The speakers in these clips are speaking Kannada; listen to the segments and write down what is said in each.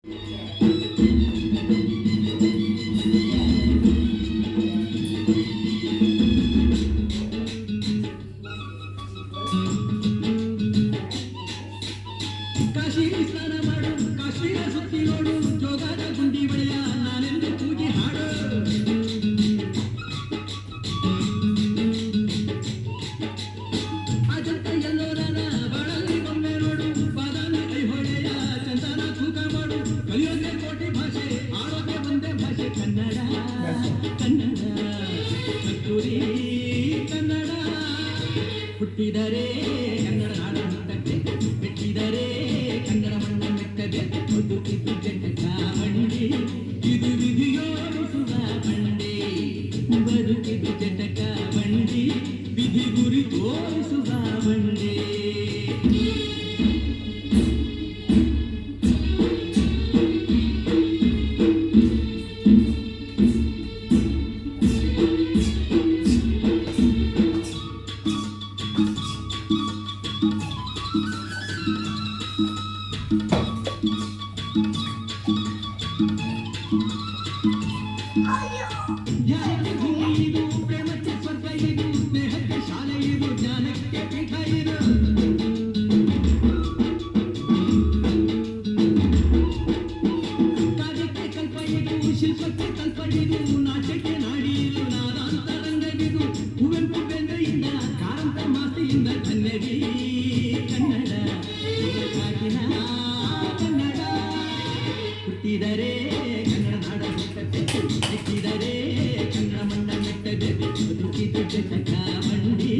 ಕಾಶಿ ಸ್ನಾನ ಮಾಡು, ಕಾಶ್ಮೀರ ಸುತ್ತಿ ನೋಡು, ಜೋಗದ ಗುಂಡಿ ಬಳಿಯ ನಾನೆಂದು ಕೂಗಿ ಹಾಡು. ಅಜಂತ ಎಲ್ಲೋರನ ಬಾಳಲ್ಲಿ ಒಮ್ಮೆ ನೋಡು, ಬಾದಾಮಿ ಐಹೊಳೆಯ ಚಂದನ ತೂಕ ಮಾಡು. ಕಲಿಯೋಕೆ ಕೋಟಿ ಭಾಷೆ, ಆಡೋಕೆ ಒಂದೇ ಭಾಷೆ ಕನ್ನಡ. ಕನ್ನಡ ಕಸ್ತೂರಿ ಕನ್ನಡ. ಹುಟ್ಟಿದರೆ ಕನ್ನಡ ನಾಡ ಮುಟ್ಟಕ್ಕೆ, ಮೆಟ್ಟಿದರೆ ಕನ್ನಡ ಮಣ್ಣ ಮೆಟ್ಟದೆ. ಬದುಕಿದ್ದು ಜಟಕ ಬಂಡಿ, ಇದು ವಿಧಿಯೋಡಿಸುವ ಬಂಡಿ. ಬದುಕಿದ್ದು ಜಟಕ ಬಂಡಿ, ವಿಧಿ ಗುರಿ ತೋರಿಸುವ ಬಂಡಿ. ಜ್ಞಾನಕ್ಕೆ ಭೂಮಿ ಇದು, ಪ್ರೇಮಕ್ಕೆ ಸ್ವರ್ಗ ಇದು, ಸ್ನೇಹಕ್ಕೆ ಶಾಲೆ ಇದು, ಜ್ಞಾನಕ್ಕೆ ಪೀಠ ಇದು. ಕಾರ್ಯಕ್ಕೆ ಕಲ್ಪ ಇದು, ಶಿಲ್ಪಕ್ಕೆ ಕಲ್ಪ ಇದು, ನಾಟ್ಯಕ್ಕೆ ನಾಡಿ ಇದು, ನಾದಾಂತರಂಗವಿದು. ಕುವೆಂಪು ಬೆಂದೆಯಿಂದ, ಕಾರಂತ ಮಾತೆಯಿಂದ ಕನ್ನಡಿ ಕನ್ನಡ. ಕಾಗಿನ ಕನ್ನಡ. ಹುಟ್ಟಿದರೆ ಕನ್ನಡ ನಾಡ ಮುಟ್ಟತ್ತೆ, ಎತ್ತಿದರೆ ಕನ್ನಡ ಮಣ್ಣ ಮೆಟ್ಟದೆ. ಬದುಕಿದು ಜಟಕ ಬಂಡಿ,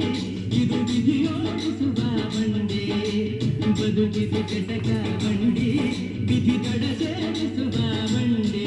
ಇದು ವಿಧಿಯೋಡಿಸುವ ಬಂಡಿ. ಬದುಕಿದು ಜಟಕ ಬಂಡಿ, ವಿಧಿ ದಡ ಸೇರಿಸುವ ಬಂಡಿ.